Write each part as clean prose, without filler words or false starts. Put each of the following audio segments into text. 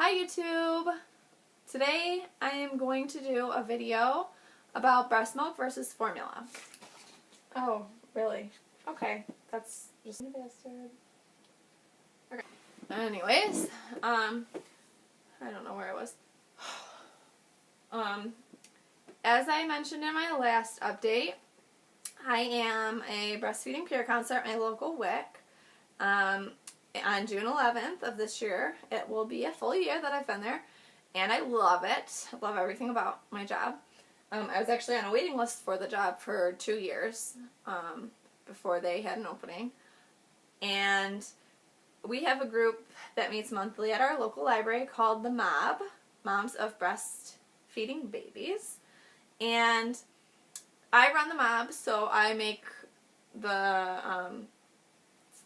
Hi YouTube! Today I am going to do a video about breast milk versus formula. Oh, really? Okay, that's just a bastard. Okay. Anyways, I don't know where I was. As I mentioned in my last update, I am a breastfeeding peer counselor at my local WIC. On June 11th of this year, it will be a full year that I've been there, and I love it. I love everything about my job. I was actually on a waiting list for the job for 2 years before they had an opening, and we have a group that meets monthly at our local library called the MOBB, Moms of Breastfeeding Babies, and I run the MOBB, so I make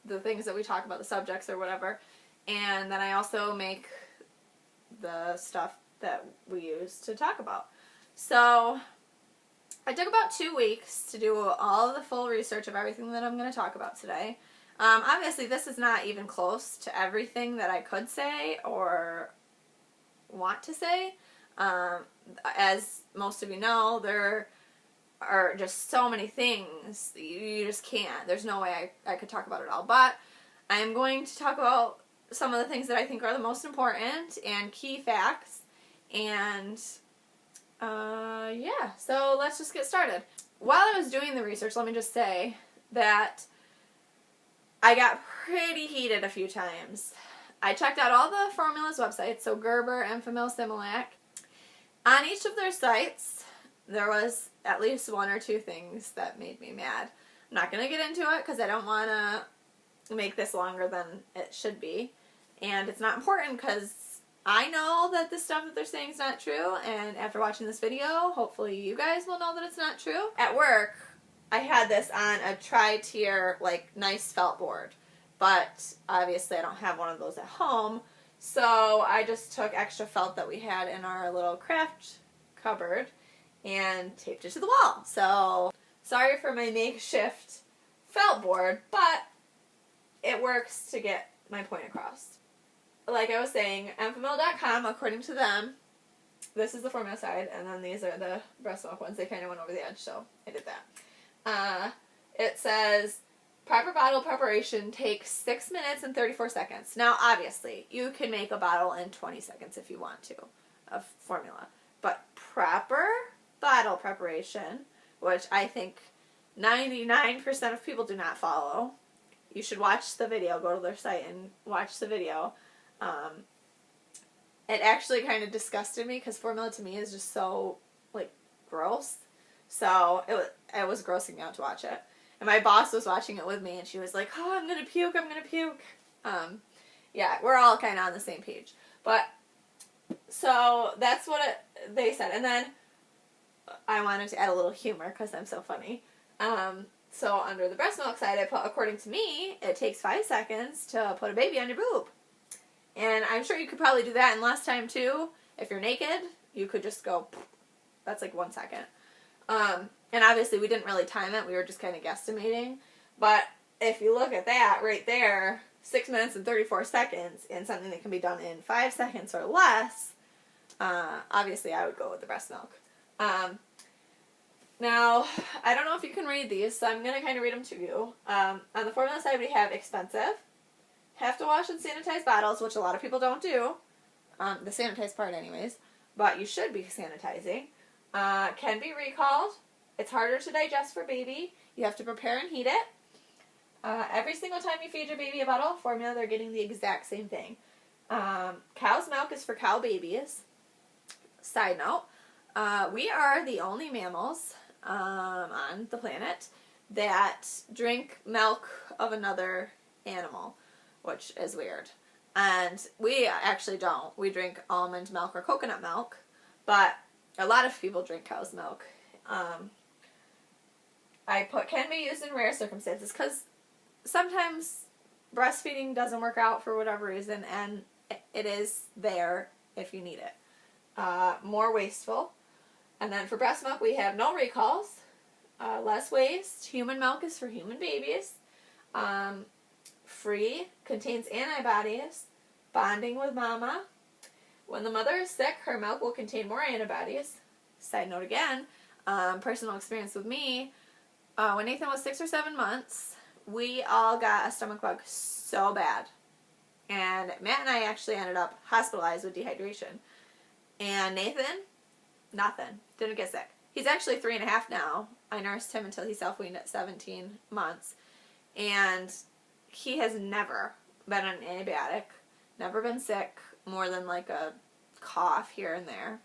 the things that we talk about, the subjects or whatever, and then I also make the stuff that we use to talk about. So I took about 2 weeks to do all of the full research of everything that I'm going to talk about today. Obviously this is not even close to everything that I could say or want to say. As most of you know, there are just so many things that you just can't. There's no way I could talk about it all. But I am going to talk about some of the things that I think are the most important and key facts. And yeah, so let's just get started. While I was doing the research, let me just say that I got pretty heated a few times. I checked out all the formulas websites, so Gerber, Enfamil, Similac. On each of their sites, there was at least 1 or 2 things that made me mad. I'm not going to get into it because I don't want to make this longer than it should be. And it's not important because I know that the stuff that they're saying is not true. And after watching this video, hopefully you guys will know that it's not true. At work, I had this on a tri-tier, like, nice felt board. But obviously I don't have one of those at home. So I just took extra felt that we had in our little craft cupboard and taped it to the wall. So, sorry for my makeshift felt board, but it works to get my point across. Like I was saying, Enfamil.com, according to them, this is the formula side, and then these are the breast milk ones. They kind of went over the edge, so I did that. It says, proper bottle preparation takes 6 minutes and 34 seconds. Now, obviously, you can make a bottle in 20 seconds if you want to, of formula. But proper bottle preparation, which I think 99% of people do not follow. You should watch the video. Go to their site and watch the video. It actually kind of disgusted me because formula to me is just so, like, gross. So it was grossing me out to watch it. And my boss was watching it with me and she was like, oh, I'm going to puke, I'm going to puke. Yeah, we're all kind of on the same page. But, so that's what they said. And then I wanted to add a little humor because I'm so funny. So under the breast milk side, I put, according to me, it takes 5 seconds to put a baby on your boob. And I'm sure you could probably do that in less time too. If you're naked, you could just go, that's like 1 second. And obviously we didn't really time it, we were just kind of guesstimating. But if you look at that right there, 6 minutes and 34 seconds, and something that can be done in 5 seconds or less, obviously I would go with the breast milk. Now, I don't know if you can read these, so I'm going to kind of read them to you. On the formula side, we have expensive, have to wash and sanitize bottles, which a lot of people don't do, the sanitized part anyways, but you should be sanitizing. Can be recalled, it's harder to digest for baby, you have to prepare and heat it. Every single time you feed your baby a bottle of formula, they're getting the exact same thing. Cow's milk is for cow babies. Side note, we are the only mammals on the planet that drink milk of another animal, which is weird. And we actually don't. We drink almond milk or coconut milk, but a lot of people drink cow's milk. I put can be used in rare circumstances because sometimes breastfeeding doesn't work out for whatever reason, and it is there if you need it. More wasteful. And then for breast milk, we have no recalls, less waste. Human milk is for human babies. Free, contains antibodies, bonding with mama. When the mother is sick, her milk will contain more antibodies. Side note again, personal experience with me, when Nathan was 6 or 7 months, we all got a stomach bug so bad. And Matt and I actually ended up hospitalized with dehydration. And Nathan, nothing. Didn't get sick. He's actually 3.5 now. I nursed him until he self-weaned at 17 months. And he has never been on an antibiotic, never been sick, more than like a cough here and there.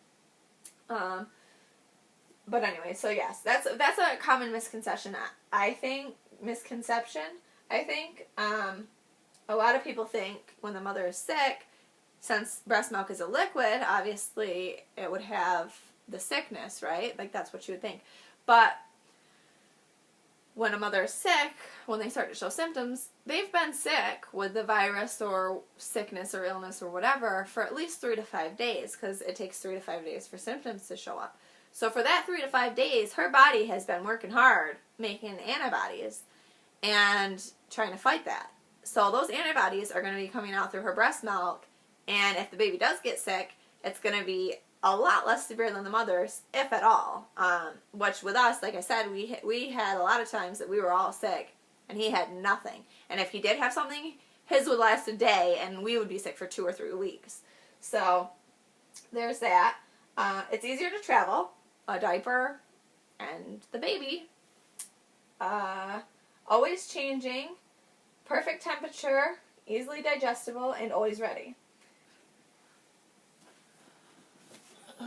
But anyway, so yes, that's a common misconception. I think a lot of people think when the mother is sick, since breast milk is a liquid, obviously it would have the sickness, right? Like that's what you would think. But when a mother is sick, when they start to show symptoms, they've been sick with the virus or sickness or illness or whatever for at least 3 to 5 days, because it takes 3 to 5 days for symptoms to show up. So for that 3 to 5 days, her body has been working hard making antibodies and trying to fight that. So those antibodies are going to be coming out through her breast milk, and if the baby does get sick, it's going to be a lot less severe than the mother's, if at all. Which with us, like I said, we had a lot of times that we were all sick, and he had nothing. And if he did have something, his would last a day, and we would be sick for 2 or 3 weeks. So there's that. It's easier to travel. A diaper and the baby. Always changing. Perfect temperature. Easily digestible and always ready.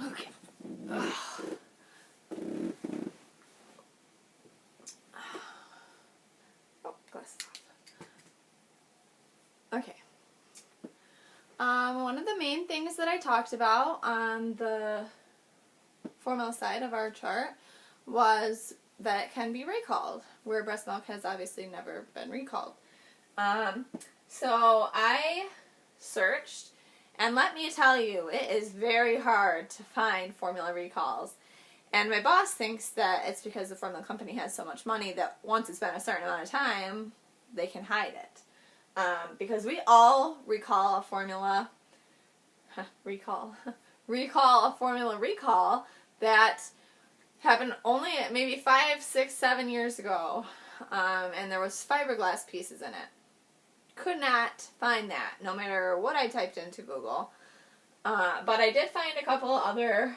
Okay. Oh, glasses off. Okay. One of the main things that I talked about on the formula side of our chart was that it can be recalled, where breast milk has obviously never been recalled. So I searched, and let me tell you, it is very hard to find formula recalls. And my boss thinks that it's because the formula company has so much money that once it's been a certain amount of time, they can hide it. Because we all recall a formula recall a formula recall that happened only maybe 5, 6, 7 years ago, and there was fiberglass pieces in it. Could not find that, no matter what I typed into Google. But I did find a couple other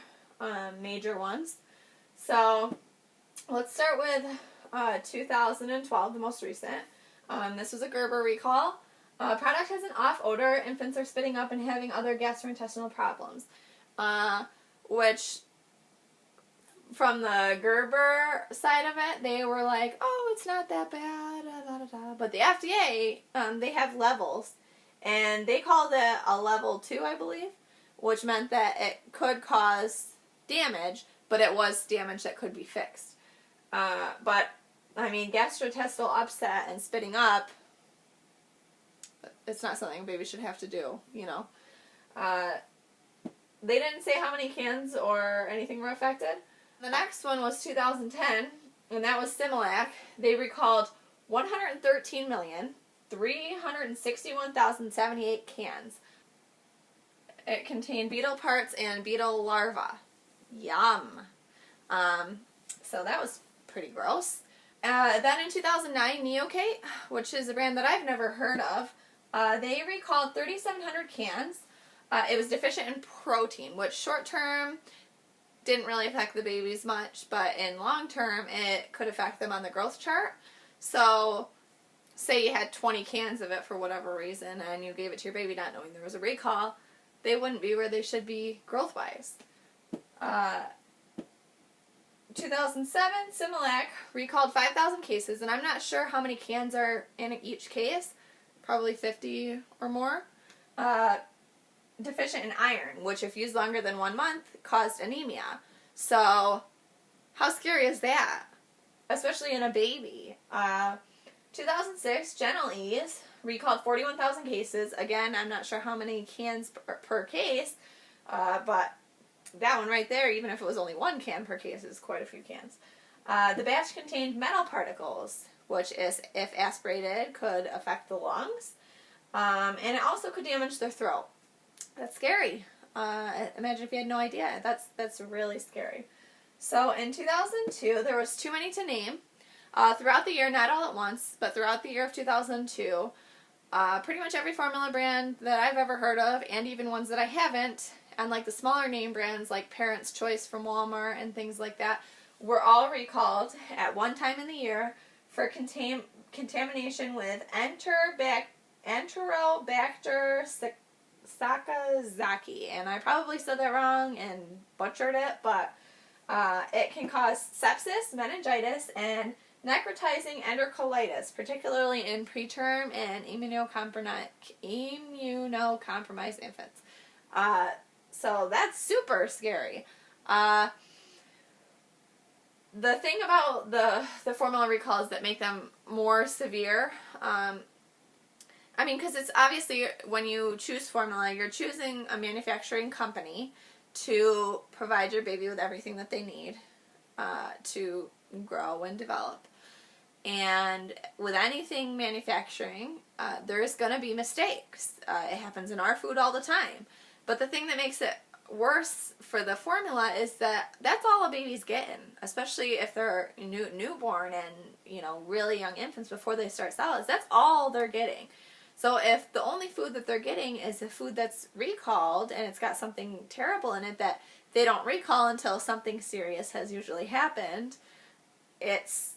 major ones. So let's start with 2012, the most recent. This was a Gerber recall. Product has an off odor. Infants are spitting up and having other gastrointestinal problems. Which, from the Gerber side of it, they were like, oh, it's not that bad, da, da, da. But the FDA, they have levels, and they called it a level 2, I believe, which meant that it could cause damage, but it was damage that could be fixed. But, I mean, gastrointestinal upset and spitting up, it's not something a baby should have to do, you know. They didn't say how many cans or anything were affected. The next one was 2010, and that was Similac. They recalled 113,361,078 cans. It contained beetle parts and beetle larvae. Yum. So that was pretty gross. Then in 2009, Neocate, which is a brand that I've never heard of, they recalled 3,700 cans. It was deficient in protein, which short-term didn't really affect the babies much, but in long-term, it could affect them on the growth chart. So, say you had 20 cans of it for whatever reason, and you gave it to your baby not knowing there was a recall, they wouldn't be where they should be growth-wise. 2007, Similac recalled 5,000 cases, and I'm not sure how many cans are in each case, probably 50 or more. Deficient in iron, which if used longer than 1 month caused anemia. So how scary is that? Especially in a baby. 2006, Gentle Ease recalled 41,000 cases. Again, I'm not sure how many cans per case, but that one right there, even if it was only 1 can per case, is quite a few cans. The batch contained metal particles, which is, if aspirated, could affect the lungs. And it also could damage their throat. That's scary. Imagine if you had no idea. That's really scary. So in 2002, there was too many to name. Throughout the year, not all at once, but throughout the year of 2002, pretty much every formula brand that I've ever heard of, and even ones that I haven't, and like the smaller name brands like Parents' Choice from Walmart and things like that, were all recalled at one time in the year for contamination with Enterobacter sakazaki. And I probably said that wrong and butchered it, but it can cause sepsis, meningitis, and necrotizing enterocolitis, particularly in preterm and immunocompromised infants. So that's super scary. The thing about the formula recalls that make them more severe, because it's obviously when you choose formula, you're choosing a manufacturing company to provide your baby with everything that they need to grow and develop. And with anything manufacturing, there's going to be mistakes. It happens in our food all the time. But the thing that makes it worse for the formula is that that's all a baby's getting, especially if they're newborn and, really young infants before they start solids. That's all they're getting. So if the only food that they're getting is a food that's recalled and it's got something terrible in it that they don't recall until something serious has usually happened, it's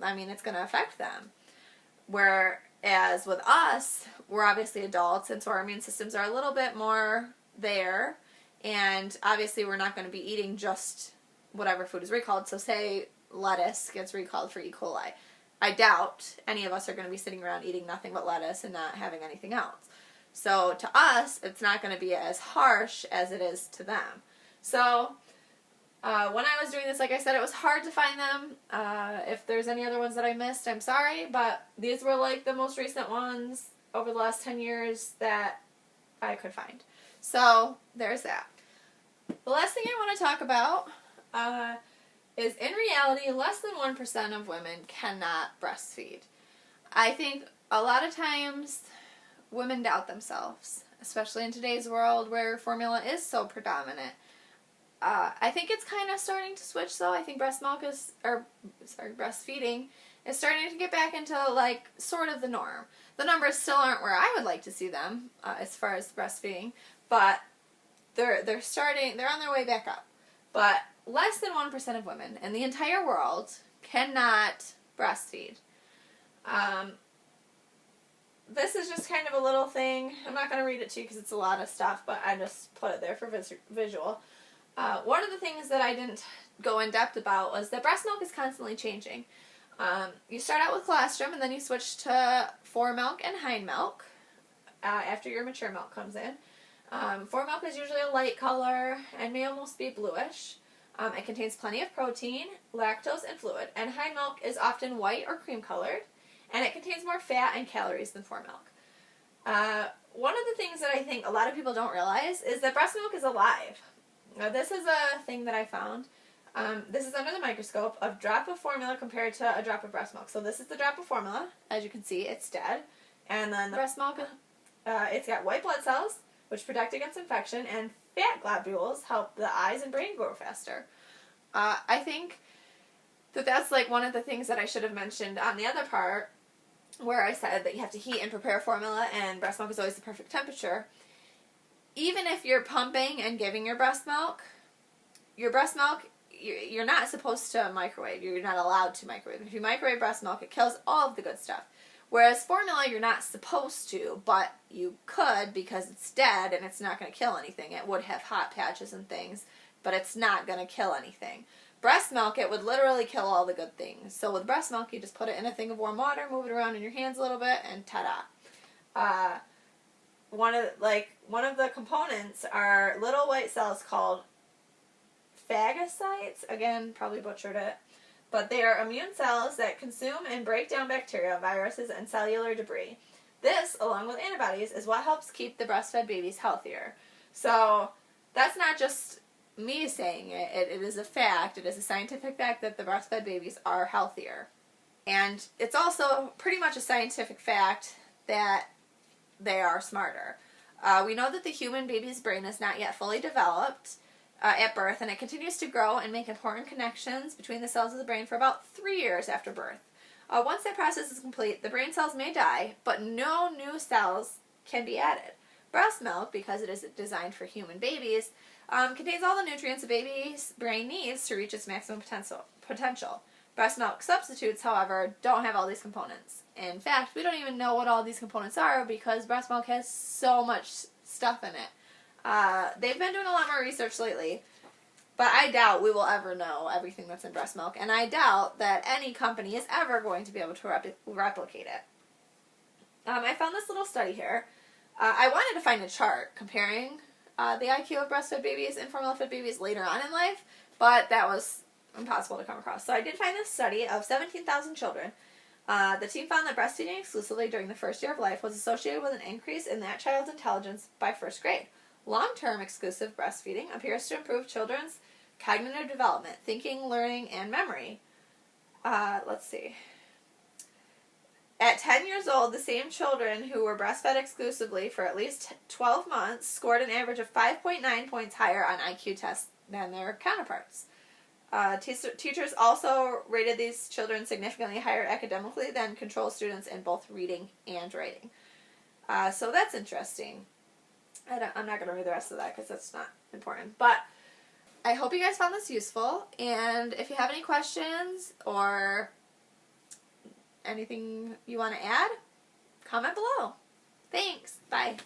going to affect them. Whereas with us, we're obviously adults, and so our immune systems are a little bit more there, and obviously we're not going to be eating just whatever food is recalled. So say lettuce gets recalled for E. coli. I doubt any of us are going to be sitting around eating nothing but lettuce and not having anything else. So to us, it's not going to be as harsh as it is to them. So when I was doing this, like I said, it was hard to find them. If there's any other ones that I missed, I'm sorry, but these were like the most recent ones over the last 10 years that I could find. So there's that. The last thing I want to talk about is, in reality, less than 1% of women cannot breastfeed. I think a lot of times women doubt themselves, especially in today's world where formula is so predominant. I think it's kind of starting to switch, though. I think breastfeeding is starting to get back into, like, sort of the norm. The numbers still aren't where I would like to see them as far as breastfeeding, but they're on their way back up. But less than 1% of women in the entire world cannot breastfeed. This is just kind of a little thing. I'm not going to read it to you because it's a lot of stuff, but I just put it there for visual. One of the things that I didn't go in depth about was that breast milk is constantly changing. You start out with colostrum and then you switch to foremilk and hindmilk after your mature milk comes in. Foremilk is usually a light color and may almost be bluish. It contains plenty of protein, lactose, and fluid, and hindmilk is often white or cream colored, and it contains more fat and calories than foremilk. One of the things that I think a lot of people don't realize is that breast milk is alive. Now, this is a thing that I found. This is under the microscope, a drop of formula compared to a drop of breast milk. So this is the drop of formula. As you can see, it's dead. And then the breast milk, it's got white blood cells, which protect against infection, and fat globules help the eyes and brain grow faster. I think that that's like one of the things that I should have mentioned on the other part, where I said that you have to heat and prepare formula, and breast milk is always the perfect temperature. Even if you're pumping and giving your breast milk, you're not supposed to microwave. You're not allowed to microwave. If you microwave breast milk, it kills all of the good stuff. Whereas formula, you're not supposed to, but you could because it's dead and it's not going to kill anything. It would have hot patches and things, but it's not going to kill anything. Breast milk, it would literally kill all the good things. So with breast milk, you just put it in a thing of warm water, move it around in your hands a little bit, and ta-da. One of the components are little white cells called phagocytes. Again, probably butchered it. But they are immune cells that consume and break down bacteria, viruses, and cellular debris. This, along with antibodies, is what helps keep the breastfed babies healthier. So that's not just me saying it. It is a fact. It is a scientific fact that the breastfed babies are healthier. And it's also pretty much a scientific fact that they are smarter. We know that the human baby's brain is not yet fully developed at birth, and it continues to grow and make important connections between the cells of the brain for about 3 years after birth. Once that process is complete, the brain cells may die, but no new cells can be added. Breast milk, because it is designed for human babies, contains all the nutrients a baby's brain needs to reach its maximum potential. Breast milk substitutes, however, don't have all these components. In fact, we don't even know what all these components are because breast milk has so much stuff in it. They've been doing a lot more research lately, but I doubt we will ever know everything that's in breast milk, and I doubt that any company is ever going to be able to replicate it. I found this little study here. I wanted to find a chart comparing the IQ of breastfed babies and formula-fed babies later on in life, but that was impossible to come across. So I did find this study of 17,000 children. The team found that breastfeeding exclusively during the first year of life was associated with an increase in that child's intelligence by first grade. Long-term exclusive breastfeeding appears to improve children's cognitive development, thinking, learning, and memory. Let's see. At 10 years old, the same children who were breastfed exclusively for at least 12 months scored an average of 5.9 points higher on IQ tests than their counterparts. Teachers also rated these children significantly higher academically than control students in both reading and writing. So that's interesting. I'm not going to read the rest of that because that's not important. But I hope you guys found this useful. And if you have any questions or anything you want to add, comment below. Thanks. Bye.